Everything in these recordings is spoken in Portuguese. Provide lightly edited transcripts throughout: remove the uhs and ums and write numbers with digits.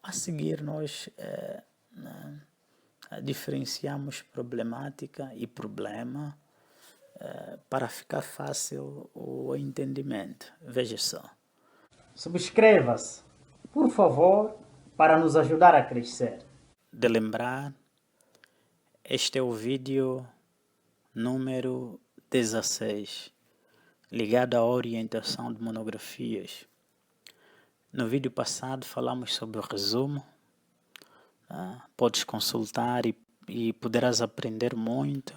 A seguir, nós diferenciamos problemática e problema para ficar fácil o entendimento. Veja só. Subscreva-se, por favor, para nos ajudar a crescer. De lembrar, este é o vídeo número 16, ligado à orientação de monografias. No vídeo passado falamos sobre o resumo. Podes consultar e poderás aprender muito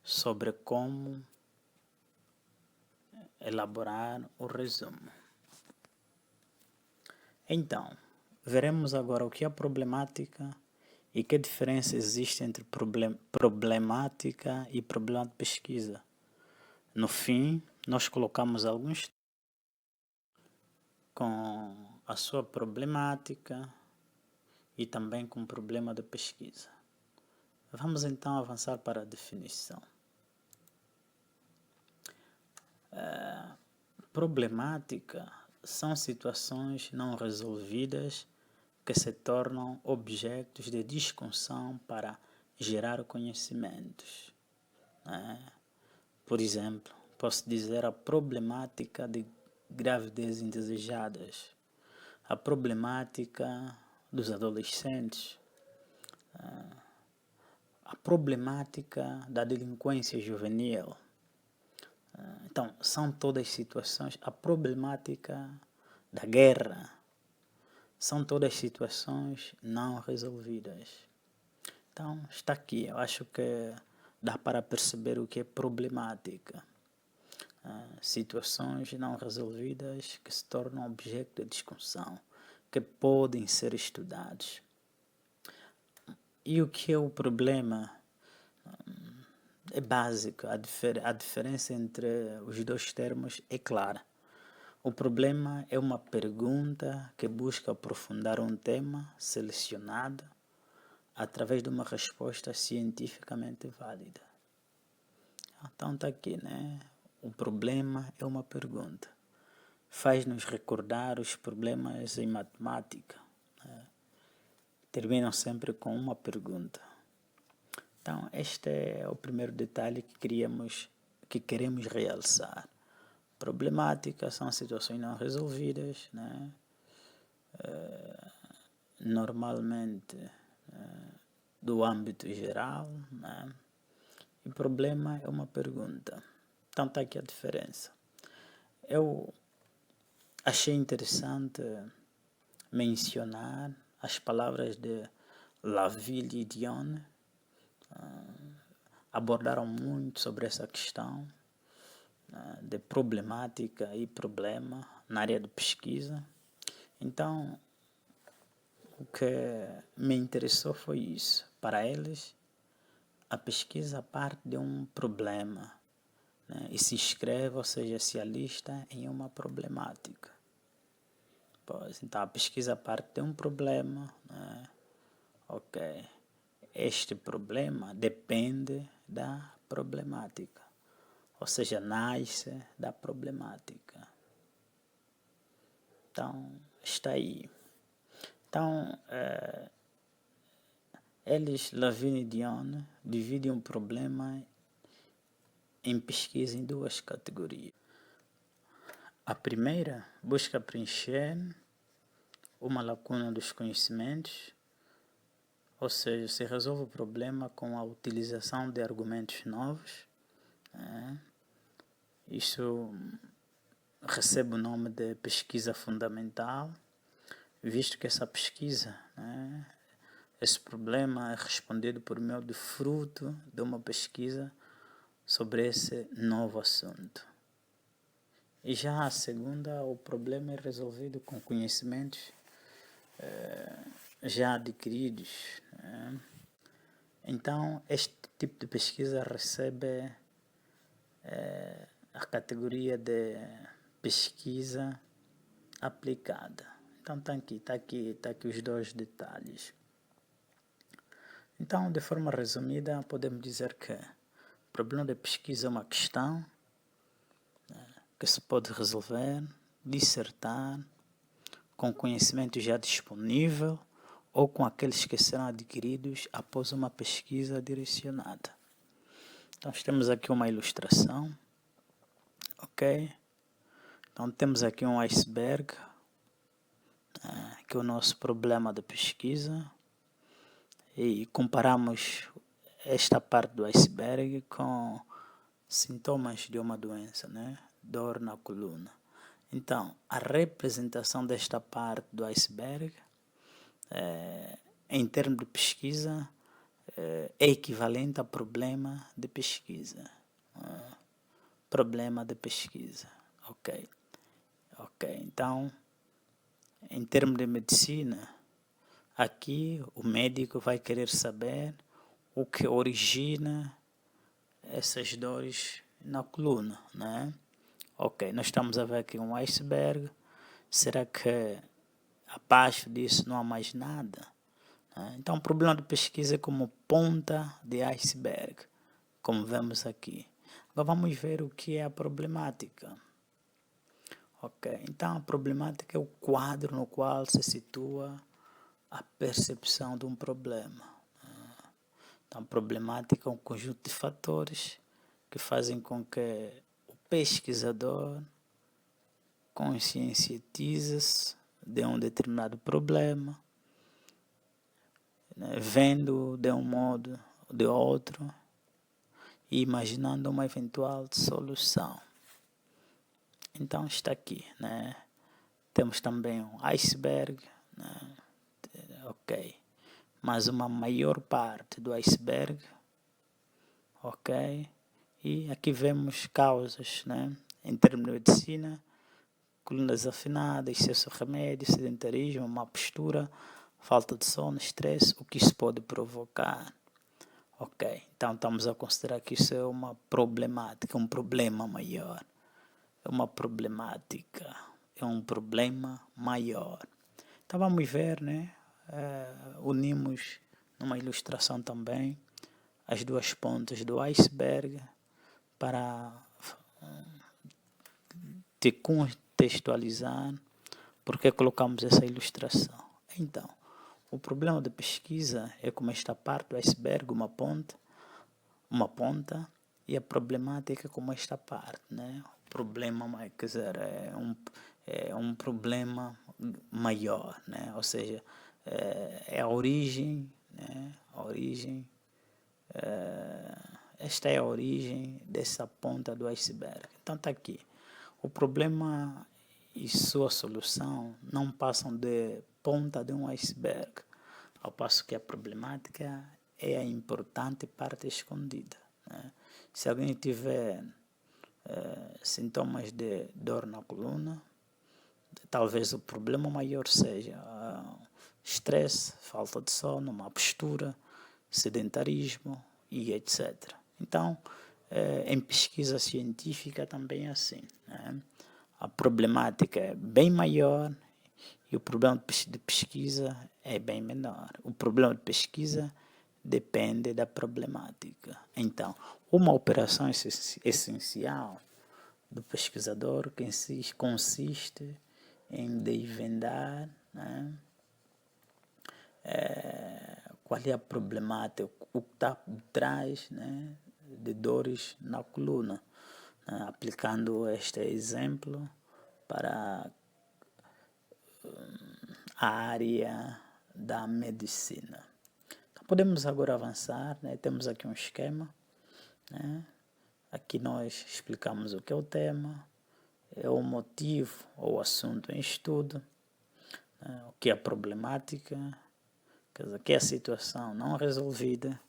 sobre como elaborar o resumo. Então, veremos agora o que é problemática e que diferença existe entre problemática e problema de pesquisa. No fim, nós colocamos alguns com a sua problemática e também com o problema de pesquisa. Vamos então avançar para a definição. Problemática são situações não resolvidas que se tornam objetos de discussão para gerar conhecimentos. Por exemplo, posso dizer a problemática de gravidez indesejadas, a problemática dos adolescentes, a problemática da delinquência juvenil. Então, são todas situações, a problemática da guerra, são todas situações não resolvidas. Então, está aqui, eu acho que dá para perceber o que é problemática. Situações não resolvidas que se tornam objeto de discussão, que podem ser estudados. E o que é o problema? É básico, a diferença entre os dois termos é clara. O problema é uma pergunta que busca aprofundar um tema selecionado através de uma resposta cientificamente válida. Então está aqui, né? O problema é uma pergunta. Faz-nos recordar os problemas em matemática. Terminam sempre com uma pergunta. Então, este é o primeiro detalhe que queremos realçar. Problemática são situações não resolvidas, né? Normalmente do âmbito geral, né? E problema é uma pergunta. Então está aqui a diferença. Eu achei interessante mencionar as palavras de Laville e Dion. Abordaram muito sobre essa questão de problemática e problema na área de pesquisa. Então, o que me interessou foi isso. Para eles, a pesquisa parte de um problema, né, e se escreve, ou seja, se alista em uma problemática. Pois, então, a pesquisa parte de um problema, né? Ok. Este problema depende da problemática, ou seja, nasce da problemática. Então, está aí. Então, eles, Laville e Dion, dividem um problema em pesquisa em duas categorias. A primeira busca preencher uma lacuna dos conhecimentos, ou seja, se resolve o problema com a utilização de argumentos novos. Isso recebe o nome de pesquisa fundamental, visto que essa pesquisa, esse problema é respondido por meio de fruto de uma pesquisa sobre esse novo assunto. E já a segunda, o problema é resolvido com conhecimentos já adquiridos. Então, este tipo de pesquisa recebe a categoria de pesquisa aplicada. Então, está aqui os dois detalhes. Então, de forma resumida, podemos dizer que o problema de pesquisa é uma questão que se pode resolver, dissertar, com conhecimento já disponível ou com aqueles que serão adquiridos após uma pesquisa direcionada. Então, temos aqui uma ilustração, ok? Então, temos aqui um iceberg, que é o nosso problema de pesquisa, e comparamos esta parte do iceberg com sintomas de uma doença, né? Dor na coluna. Então, a representação desta parte do iceberg, em termos de pesquisa, é equivalente a problema de pesquisa. Problema de pesquisa, ok. Então, em termos de medicina, aqui o médico vai querer saber o que origina essas dores na coluna, né? Ok, nós estamos a ver aqui um iceberg. Será que abaixo disso não há mais nada? Então, o problema de pesquisa é como ponta de iceberg, como vemos aqui. Agora vamos ver o que é a problemática. Ok, então a problemática é o quadro no qual se situa a percepção de um problema. Então, a problemática é um conjunto de fatores que fazem com que o pesquisador conscientize-se de um determinado problema, né, vendo de um modo ou de outro e imaginando uma eventual solução. Então está aqui, né? Temos também um iceberg, né? Ok, mas uma maior parte do iceberg, ok? E aqui vemos causas, né? Em termos de medicina, coluna desafinada, excesso de remédio, sedentarismo, má postura, falta de sono, estresse, o que isso pode provocar. Ok, então estamos a considerar que isso é uma problemática, um problema maior. É uma problemática, é um problema maior. Então vamos ver, né? Unimos numa ilustração também as duas pontas do iceberg para te contextualizar porque colocamos essa ilustração. Então, o problema de pesquisa é como esta parte do iceberg, uma ponta, e a problemática é como esta parte, né? O problema, quer dizer, é um problema maior, né? Ou seja, é a origem, né? Esta é a origem dessa ponta do iceberg. Então está aqui. O problema e sua solução não passam de ponta de um iceberg, ao passo que a problemática é a importante parte escondida, né? Se alguém tiver sintomas de dor na coluna, talvez o problema maior seja estresse, falta de sono, má postura, sedentarismo e etc. Então, em pesquisa científica também é assim, né? A problemática é bem maior e o problema de pesquisa é bem menor. O problema de pesquisa depende da problemática. Então, uma operação essencial do pesquisador consiste em desvendar, né, qual é a problemática, o que está por trás, né, de dores na coluna, né, aplicando este exemplo para a área da medicina. Então, podemos agora avançar, né? Temos aqui um esquema, né? Aqui nós explicamos o que é o tema, é o motivo ou assunto em estudo, né? O que é a problemática, quer dizer, o que é a situação não resolvida,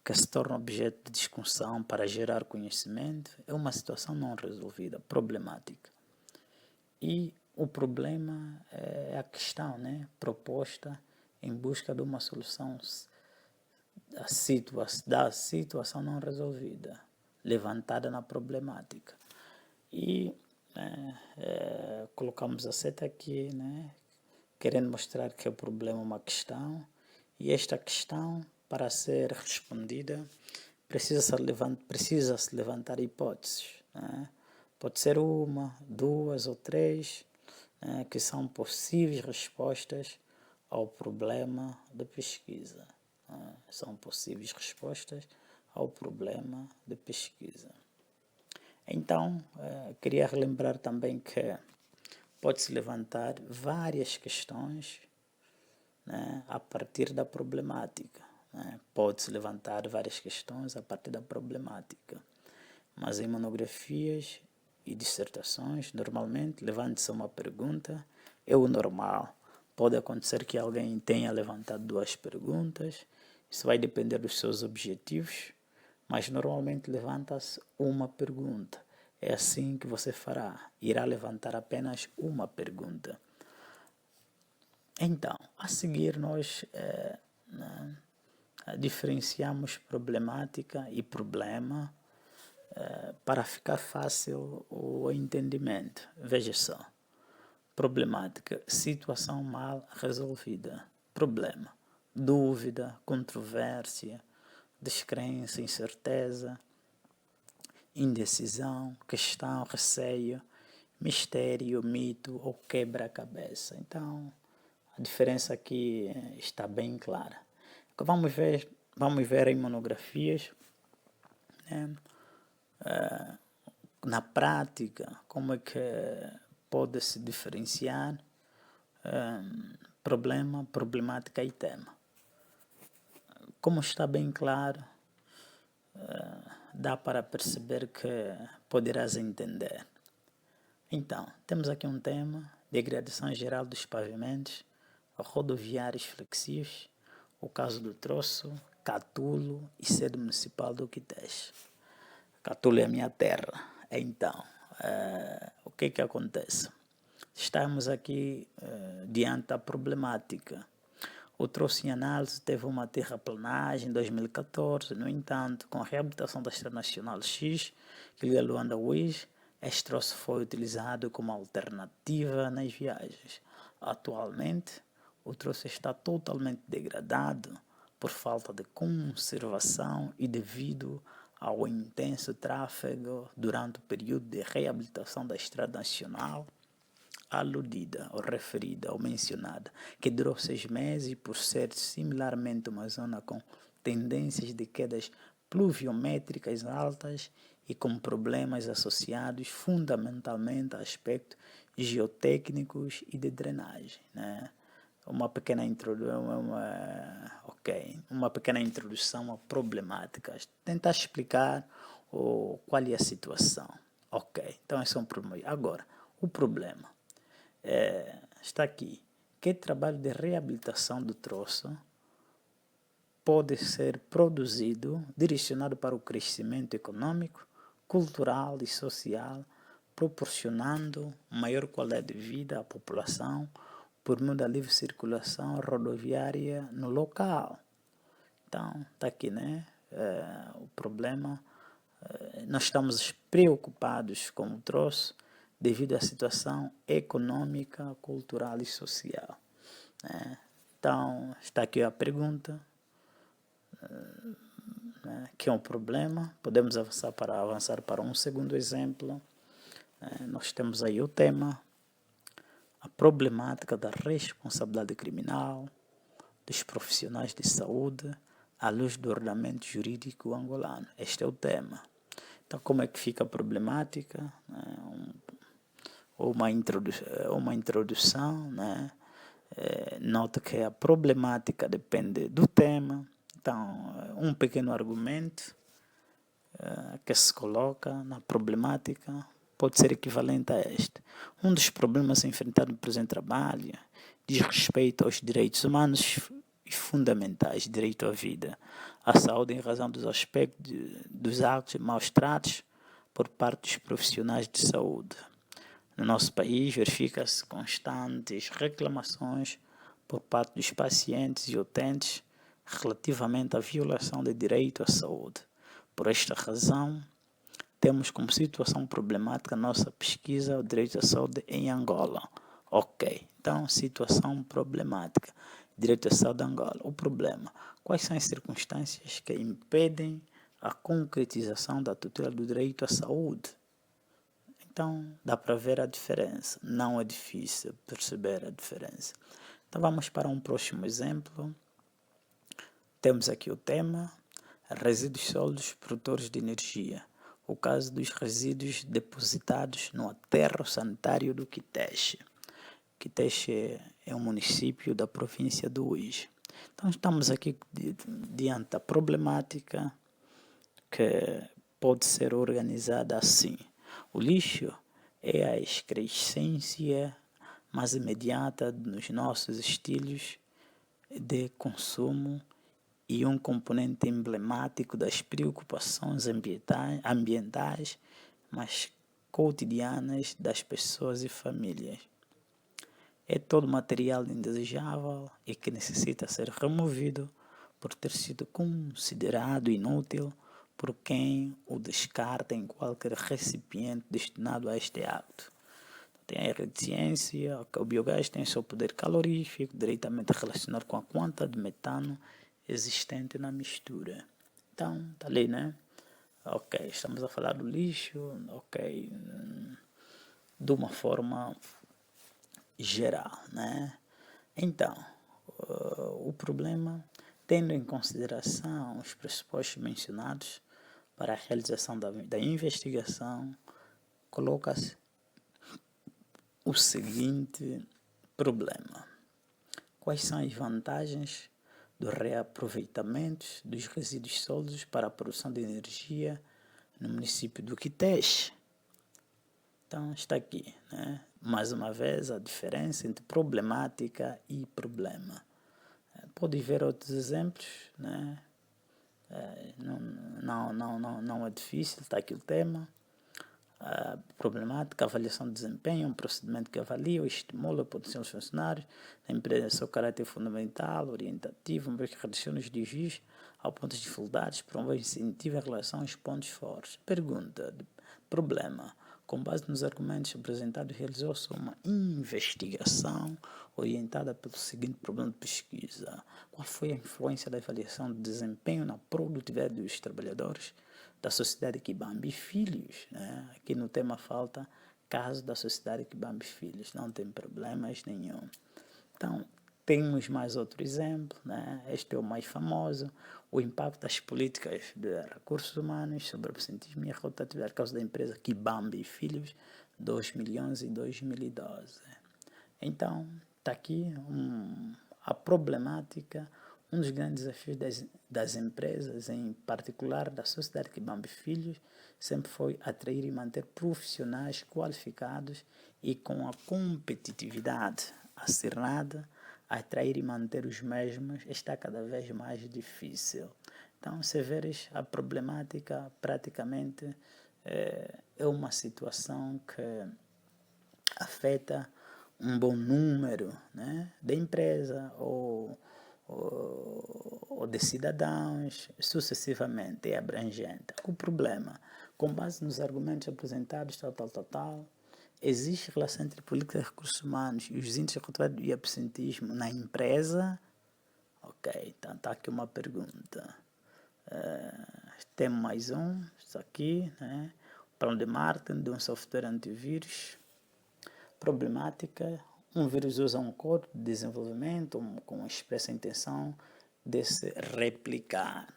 que se torna objeto de discussão para gerar conhecimento, é uma situação não resolvida, problemática. E o problema é a questão, né, proposta em busca de uma solução da situação não resolvida, levantada na problemática. E colocamos a seta aqui, né, querendo mostrar que o problema é uma questão, e esta questão, para ser respondida, precisa-se levantar hipóteses, né? Pode ser uma, duas ou três, que são possíveis respostas ao problema de pesquisa. São possíveis respostas ao problema de pesquisa. Então, queria relembrar também que pode-se levantar várias questões, né, a partir da problemática. Né? Pode-se levantar várias questões a partir da problemática. Mas em monografias e dissertações, normalmente, levante-se uma pergunta, é o normal. Pode acontecer que alguém tenha levantado duas perguntas, isso vai depender dos seus objetivos, mas normalmente levanta-se uma pergunta. É assim que você fará, irá levantar apenas uma pergunta. Então, a seguir nós diferenciamos problemática e problema para ficar fácil o entendimento. Veja só, problemática, situação mal resolvida. Problema, dúvida, controvérsia, descrença, incerteza, indecisão, questão, receio, mistério, mito ou quebra-cabeça. Então, a diferença aqui está bem clara. Vamos ver em monografias, né, na prática, como é que pode se diferenciar problema, problemática e tema. Como está bem claro, dá para perceber que poderás entender. Então, temos aqui um tema: degradação geral dos pavimentos, rodoviários flexíveis, o caso do troço, Catulo e sede municipal do Quitex. Catulo é a minha terra. Então, o que acontece? Estamos aqui diante da problemática. O troço em análise teve uma terraplanagem em 2014, no entanto, com a reabilitação da Estrada Nacional X, que liga Luanda a Uís, este troço foi utilizado como alternativa nas viagens. Atualmente, o troço está totalmente degradado por falta de conservação e devido ao intenso tráfego durante o período de reabilitação da Estrada Nacional aludida ou referida ou mencionada, que durou 6 meses e por ser similarmente uma zona com tendências de quedas pluviométricas altas e com problemas associados fundamentalmente a aspectos geotécnicos e de drenagem, né? Uma pequena introdução à problemática, tentar explicar qual é a situação. Ok, então esse é um problema. Agora, o problema está aqui. Que trabalho de reabilitação do troço pode ser produzido, direcionado para o crescimento econômico, cultural e social, proporcionando maior qualidade de vida à população por meio da livre circulação rodoviária no local. Então, está aqui, né? O problema, nós estamos preocupados com o troço devido à situação econômica, cultural e social. Né? Então, está aqui a pergunta, né, que é um problema. Podemos avançar para um segundo exemplo. Nós temos aí o tema, a problemática da responsabilidade criminal dos profissionais de saúde à luz do ordenamento jurídico angolano. Este é o tema. Então, como é que fica a problemática? Uma introdução, né? Nota que a problemática depende do tema. Então, um pequeno argumento que se coloca na problemática pode ser equivalente a este. Um dos problemas enfrentados no presente trabalho diz respeito aos direitos humanos e fundamentais, direito à vida, à saúde em razão dos aspectos dos atos maus tratos por parte dos profissionais de saúde. No nosso país, verifica-se constantes reclamações por parte dos pacientes e utentes relativamente à violação do direito à saúde. Por esta razão, temos como situação problemática a nossa pesquisa o direito à saúde em Angola. Ok, então situação problemática, direito à saúde em Angola. O problema, quais são as circunstâncias que impedem a concretização da tutela do direito à saúde? Então dá para ver a diferença. Não é difícil perceber a diferença. Então vamos para um próximo exemplo. Temos aqui o tema resíduos sólidos produtores de energia. O caso dos resíduos depositados no aterro sanitário do Quitexe. Quitexe é um município da província do Uís. Então estamos aqui diante da problemática que pode ser organizada assim. O lixo é a excrescência mais imediata nos nossos estilos de consumo e um componente emblemático das preocupações ambientais, mas cotidianas das pessoas e famílias. É todo material indesejável e que necessita ser removido por ter sido considerado inútil por quem o descarta em qualquer recipiente destinado a este hábito. Tem a reticência, o biogás tem seu poder calorífico diretamente relacionado com a quantidade de metano existente na mistura. Então, tá ali, né? Ok, estamos a falar do lixo, ok, de uma forma geral, né? Então, o problema, tendo em consideração os pressupostos mencionados para a realização da investigação, coloca-se o seguinte problema. Quais são as vantagens do reaproveitamento dos resíduos sólidos para a produção de energia no município do Quitexe? Então está aqui, né? Mais uma vez a diferença entre problemática e problema. Pode ver outros exemplos, né? Não é difícil, está aqui o tema. A problemática, avaliação de desempenho, um procedimento que avalia ou estimula o potencial dos funcionários da empresa, seu caráter fundamental, orientativo, uma vez que rediciona os desvios ao ponto de dificuldades, promove incentivo em relação aos pontos fortes. Pergunta, problema. Com base nos argumentos apresentados, realizou-se uma investigação orientada pelo seguinte problema de pesquisa. Qual foi a influência da avaliação de desempenho na produtividade dos trabalhadores da Sociedade Kibambi Filhos, né? Aqui no tema falta caso da Sociedade Kibambi Filhos, não tem problemas nenhum. Então, temos mais outro exemplo, né? Este é o mais famoso, o impacto das políticas de recursos humanos sobre o absentismo e a rotatividade por causa da empresa Kibambi Filhos, 2011 e 2012. Então, está aqui a problemática. Um dos grandes desafios das empresas, em particular da sociedade Kibambi Filhos, sempre foi atrair e manter profissionais qualificados e com a competitividade acirrada. Atrair e manter os mesmos está cada vez mais difícil. Então, se veres a problemática, praticamente é uma situação que afeta um bom número, né, de empresa ou de cidadãos, sucessivamente, é abrangente. O problema, com base nos argumentos apresentados, existe relação entre política de recursos humanos e os índices de absentismo na empresa? Ok, então está aqui uma pergunta. Tem mais um, isso aqui, né? Plano de marketing de um software antivírus. Problemática, um vírus usa um código de desenvolvimento com a expressa intenção de se replicar.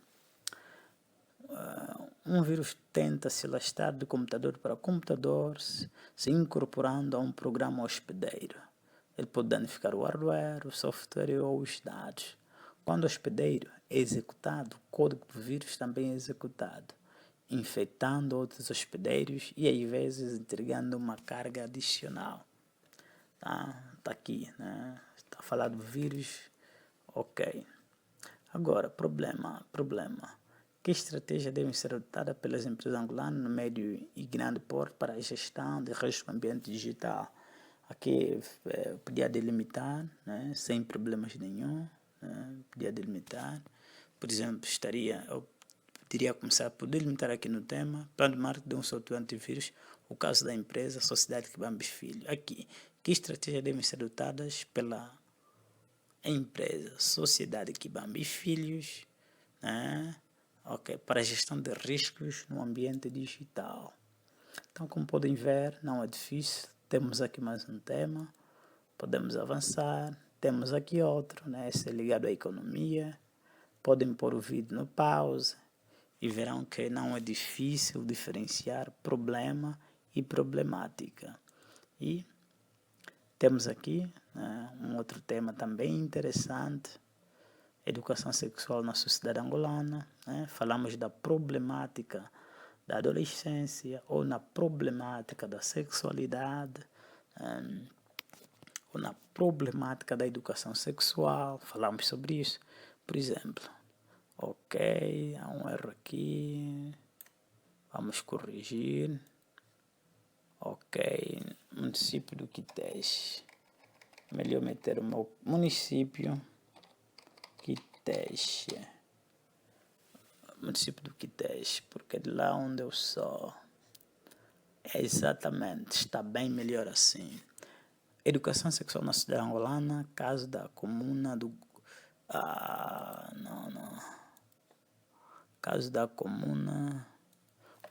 Um vírus tenta se alastrar de computador para computador, se incorporando a um programa hospedeiro. Ele pode danificar o hardware, o software ou os dados. Quando o hospedeiro é executado, o código do vírus também é executado, infectando outros hospedeiros e às vezes entregando uma carga adicional. Tá aqui, né? Está a falar do vírus, ok. Agora, problema. Que estratégia deve ser adotada pelas empresas angolanas no médio e grande porte para a gestão de risco ambiente digital? Aqui podia delimitar, né, sem problemas nenhum, né, podia delimitar. Por exemplo, eu poderia começar por delimitar aqui no tema, plano de marketing de um software antivírus, o caso da empresa, Sociedade Kibambi Filho. Aqui, que estratégias devem ser adotadas pela empresa, Sociedade Kibambi Filhos, né? Ok, para a gestão de riscos no ambiente digital. Então, como podem ver, não é difícil. Temos aqui mais um tema, podemos avançar. Temos aqui outro, né? Esse é ligado à economia. Podem pôr o vídeo no pause e verão que não é difícil diferenciar problema e problemática. E temos aqui, né, um outro tema também interessante, educação sexual na sociedade angolana. Né? Falamos da problemática da adolescência ou na problemática da sexualidade, ou na problemática da educação sexual. Falamos sobre isso. Por exemplo, ok, há um erro aqui, vamos corrigir. Ok, município do Quitex. Melhor meter o meu município Quitex. Município do Quitex, porque é de lá onde eu sou. É exatamente, está bem melhor assim. Educação sexual na sociedade angolana, caso da comuna do... Caso da comuna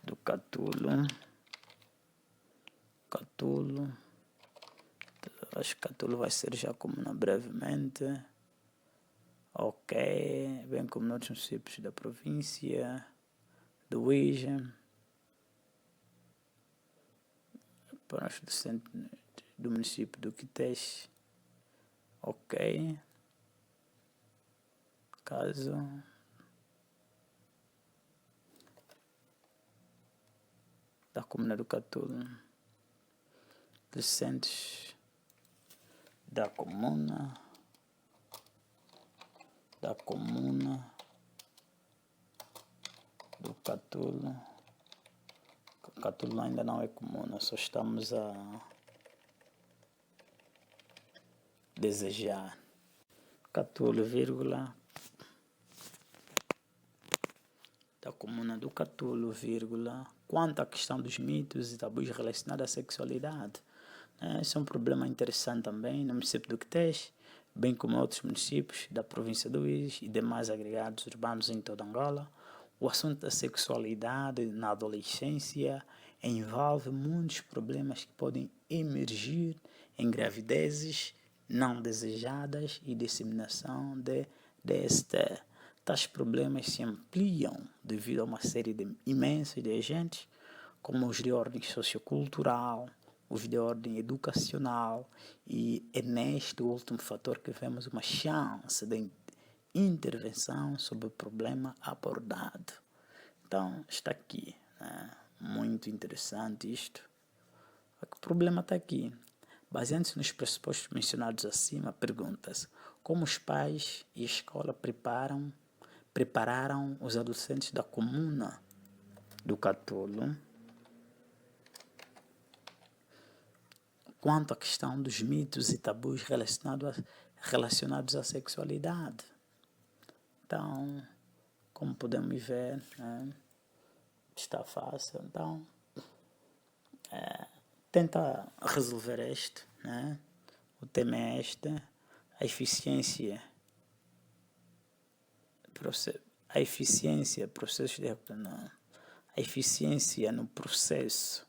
do Catulo. Acho que Catulo vai ser já comuna brevemente. Ok, bem como noutros municípios da província, do Uíge, para os docentes do município do Quitex. Ok, caso da comuna do Catulo, docentes da comuna do Catulo. Catulo ainda não é comuna, só estamos a desejar. Catulo, vírgula, da comuna do Catulo, vírgula, quanto à questão dos mitos e tabus relacionados à sexualidade. Esse é um problema interessante também no município do Quitex, bem como em outros municípios da província do Uíge e demais agregados urbanos em toda Angola. O assunto da sexualidade na adolescência envolve muitos problemas que podem emergir em gravidezes não desejadas e disseminação de DST. Tais problemas se ampliam devido a uma série de imensos de agentes, como os de ordem sociocultural, os de ordem educacional, e é neste último fator que vemos uma chance de intervenção sobre o problema abordado. Então, está aqui, né? Muito interessante isto. O problema está aqui. Baseando-se nos pressupostos mencionados acima, pergunta-se como os pais e a escola prepararam os adolescentes da comuna do Catulo quanto à questão dos mitos e tabus relacionados à sexualidade. Então, como podemos ver, né, está fácil. Então, tenta resolver este, né? O tema é este, a eficiência, a eficiência no processo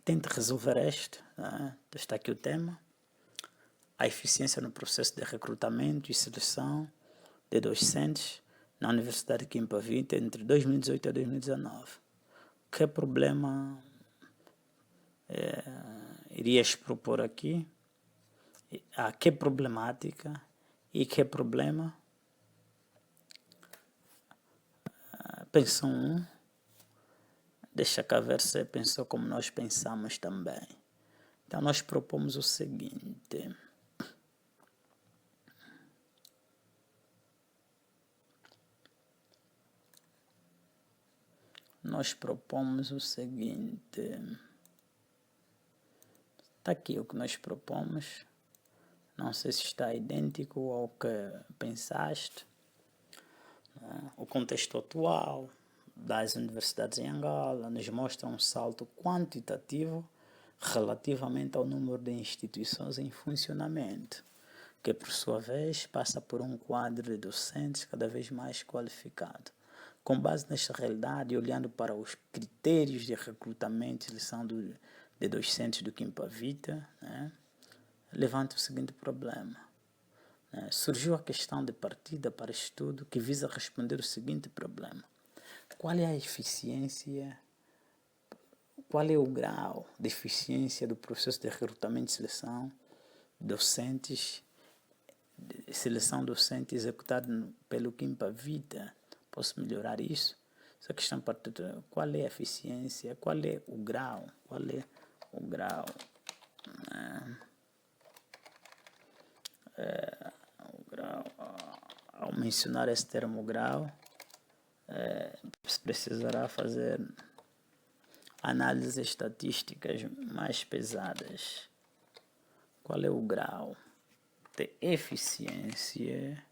tente resolver este, né? Está aqui o tema, a eficiência no processo de recrutamento e seleção de docentes na Universidade de Quimpavita entre 2018 e 2019. Que problema irias propor aqui? A que problemática e que problema? Pensou um. Deixa cá ver se pensou como nós pensamos também. Então, nós propomos o seguinte. Está aqui o que nós propomos. Não sei se está idêntico ao que pensaste. O contexto atual das universidades em Angola nos mostra um salto quantitativo relativamente ao número de instituições em funcionamento. que por sua vez passa por um quadro de docentes cada vez mais qualificado. Com base nesta realidade e olhando para os critérios de recrutamento e seleção de docentes do Quimpa Vita, né, levanta o seguinte problema. Surgiu a questão de partida para estudo que visa responder o seguinte problema. Qual é a eficiência, qual é o grau de eficiência do processo de recrutamento e seleção docente executado pelo Quimpa Vita? Posso melhorar isso? Essa questão partida, qual é a eficiência, qual é o grau, ao mencionar esse termo grau, se precisará fazer análises estatísticas mais pesadas. Qual é o grau de eficiência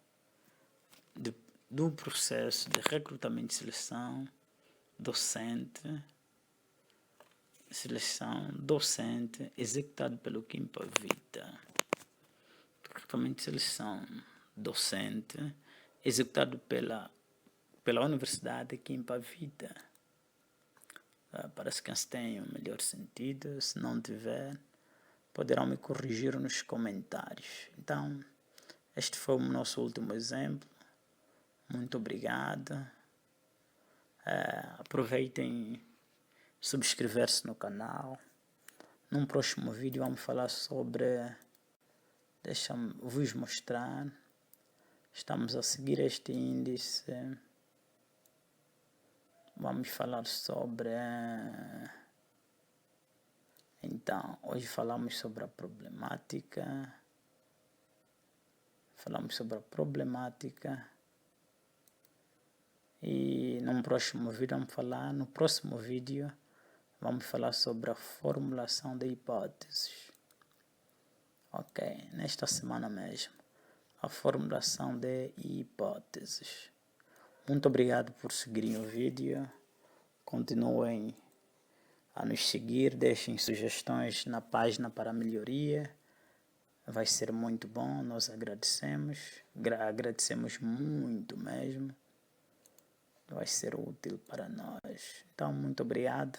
do processo de recrutamento e seleção docente executado pelo Quimpa Vita? Recrutamento e seleção docente executado pela Universidade Quimpa Vita. Parece que eles têm um melhor sentido. Se não tiver, poderão me corrigir nos comentários. Então, este foi o nosso último exemplo. Muito obrigado. Aproveitem subscrever-se no canal. Num próximo vídeo vamos falar sobre... Deixa-me vos mostrar. Estamos a seguir este índice. Vamos falar sobre... Então, hoje falamos sobre a problemática. E no próximo vídeo vamos falar sobre a formulação de hipóteses. Ok, nesta semana mesmo. A formulação de hipóteses. Muito obrigado por seguirem o vídeo. Continuem a nos seguir, deixem sugestões na página para melhoria. Vai ser muito bom, nós agradecemos muito mesmo. Vai ser útil para nós. Então, muito obrigado.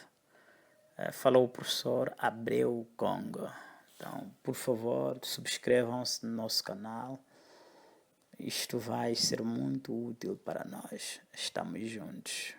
Falou o professor Abreu Congo. Então, por favor, subscrevam-se no nosso canal. Isto vai ser muito útil para nós. Estamos juntos.